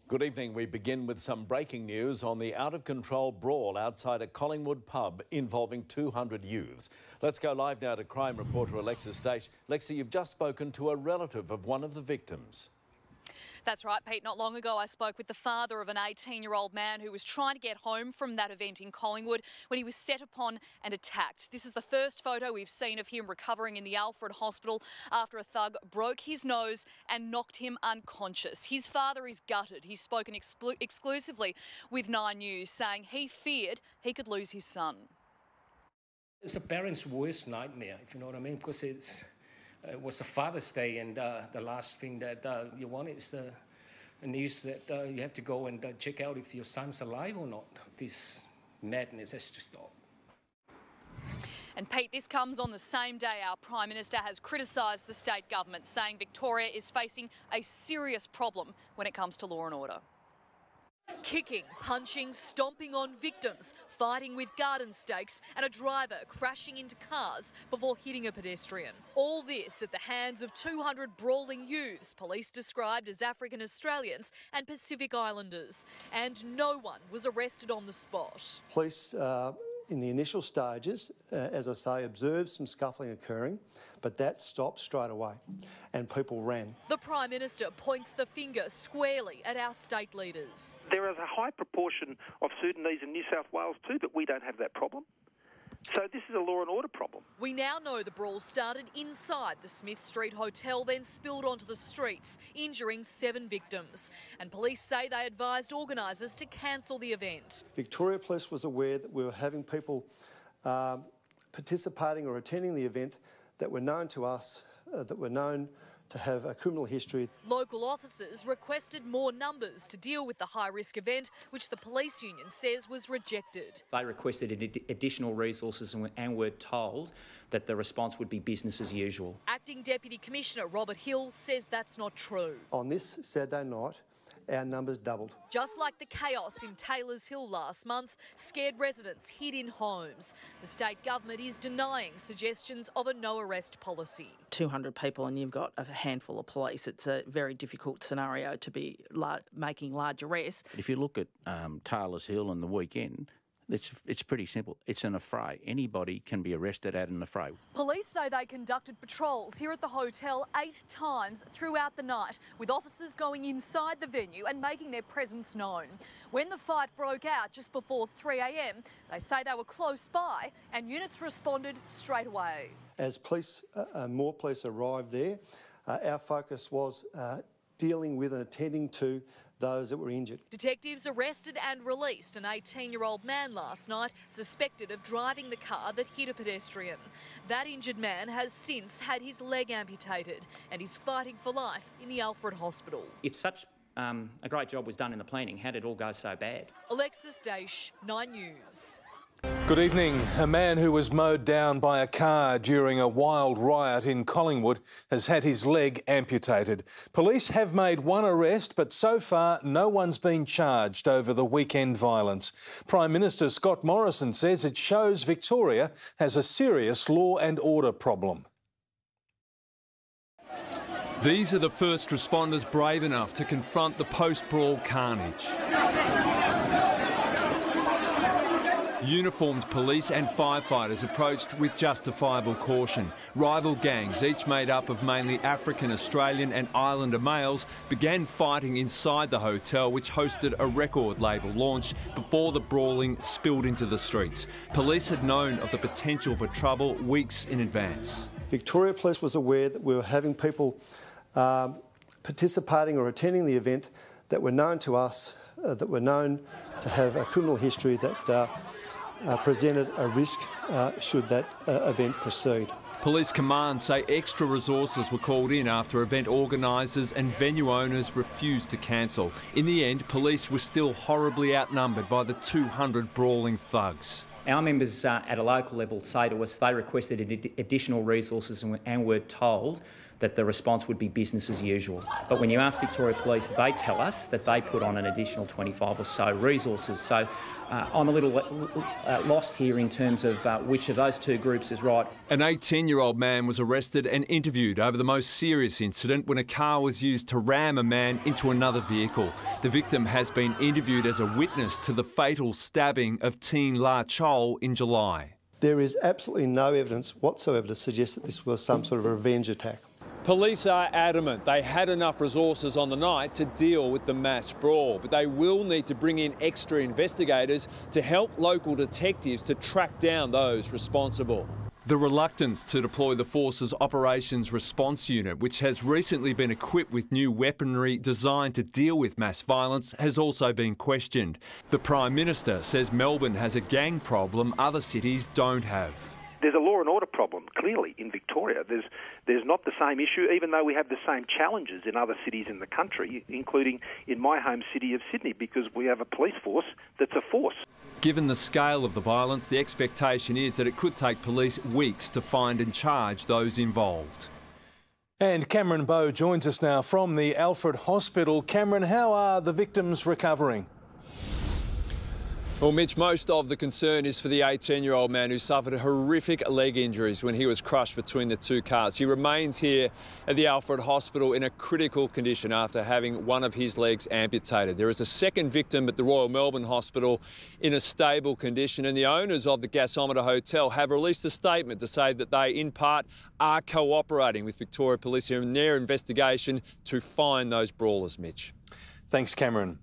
Good evening. We begin with some breaking news on the out-of-control brawl outside a Collingwood pub involving 200 youths. Let's go live now to crime reporter Alexis Daish. Lexi, you've just spoken to a relative of one of the victims. That's right, Pete. Not long ago, I spoke with the father of an 18-year-old man who was trying to get home from that event in Collingwood when he was set upon and attacked. This is the first photo we've seen of him recovering in the Alfred Hospital after a thug broke his nose and knocked him unconscious. His father is gutted. He's spoken exclusively with 9 News, saying he feared he could lose his son. It's a parent's worst nightmare, if you know what I mean, because it was a Father's Day, and the last thing that you want is the news that you have to go and check out if your son's alive or not. This madness has to stop. And Pete, this comes on the same day our Prime Minister has criticised the state government, saying Victoria is facing a serious problem when it comes to law and order. Kicking, punching, stomping on victims, fighting with garden stakes and a driver crashing into cars before hitting a pedestrian. All this at the hands of 200 brawling youths, police described as African Australians and Pacific Islanders. And no one was arrested on the spot. Police, in the initial stages, as I say, observed some scuffling occurring, but that stopped straight away and people ran. The Prime Minister points the finger squarely at our state leaders. There is a high proportion of Sudanese in New South Wales too, but we don't have that problem. So this is a law and order problem. We now know the brawl started inside the Smith Street Hotel, then spilled onto the streets, injuring 7 victims. And police say they advised organisers to cancel the event. Victoria Police was aware that we were having people participating or attending the event that were known to us, that were known to have a criminal history. Local officers requested more numbers to deal with the high-risk event, which the police union says was rejected. They requested additional resources and were told that the response would be business as usual. Acting Deputy Commissioner Robert Hill says that's not true. On this Saturday night, our numbers doubled. Just like the chaos in Taylors Hill last month, scared residents hid in homes. The state government is denying suggestions of a no-arrest policy. 200 people and you've got a handful of police. It's a very difficult scenario to be making large arrests. If you look at Taylors Hill and the weekend, it's pretty simple. It's an affray. Anybody can be arrested at an affray. Police say they conducted patrols here at the hotel 8 times throughout the night, with officers going inside the venue and making their presence known. When the fight broke out just before 3 a.m, they say they were close by and units responded straight away. As more police arrived there, our focus was dealing with and attending to those that were injured. Detectives arrested and released an 18-year-old man last night suspected of driving the car that hit a pedestrian. That injured man has since had his leg amputated and is fighting for life in the Alfred Hospital. If such a great job was done in the planning, how did it all go so bad? Alexis Daish, 9 News. Good evening. A man who was mowed down by a car during a wild riot in Collingwood has had his leg amputated. Police have made 1 arrest, but so far no one's been charged over the weekend violence. Prime Minister Scott Morrison says it shows Victoria has a serious law and order problem. These are the first responders brave enough to confront the post-brawl carnage. Uniformed police and firefighters approached with justifiable caution. Rival gangs, each made up of mainly African, Australian and Islander males, began fighting inside the hotel, which hosted a record label launch before the brawling spilled into the streets. Police had known of the potential for trouble weeks in advance. Victoria Police was aware that we were having people participating or attending the event that were known to us, that were known to have a criminal history that presented a risk should that event proceed. Police command say extra resources were called in after event organisers and venue owners refused to cancel. In the end, police were still horribly outnumbered by the 200 brawling thugs. Our members at a local level say to us they requested additional resources and were told that the response would be business as usual. But when you ask Victoria Police, they tell us that they put on an additional 25 or so resources. So I'm a little lost here in terms of which of those two groups is right. An 18-year-old man was arrested and interviewed over the most serious incident when a car was used to ram a man into another vehicle. The victim has been interviewed as a witness to the fatal stabbing of teen La Chol in July. There is absolutely no evidence whatsoever to suggest that this was some sort of a revenge attack. Police are adamant they had enough resources on the night to deal with the mass brawl, but they will need to bring in extra investigators to help local detectives to track down those responsible. The reluctance to deploy the Force's Operations Response Unit, which has recently been equipped with new weaponry designed to deal with mass violence, has also been questioned. The Prime Minister says Melbourne has a gang problem other cities don't have. There's a law and order problem, clearly, in Victoria. There's not the same issue, even though we have the same challenges in other cities in the country, including in my home city of Sydney, because we have a police force that's a force. Given the scale of the violence, the expectation is that it could take police weeks to find and charge those involved. And Cameron Bowe joins us now from the Alfred Hospital. Cameron, how are the victims recovering? Well, Mitch, most of the concern is for the 18-year-old man who suffered horrific leg injuries when he was crushed between the two cars. He remains here at the Alfred Hospital in a critical condition after having one of his legs amputated. There is a second victim at the Royal Melbourne Hospital in a stable condition, and the owners of the Gasometer Hotel have released a statement to say that they, in part, are cooperating with Victoria Police in their investigation to find those brawlers, Mitch. Thanks, Cameron.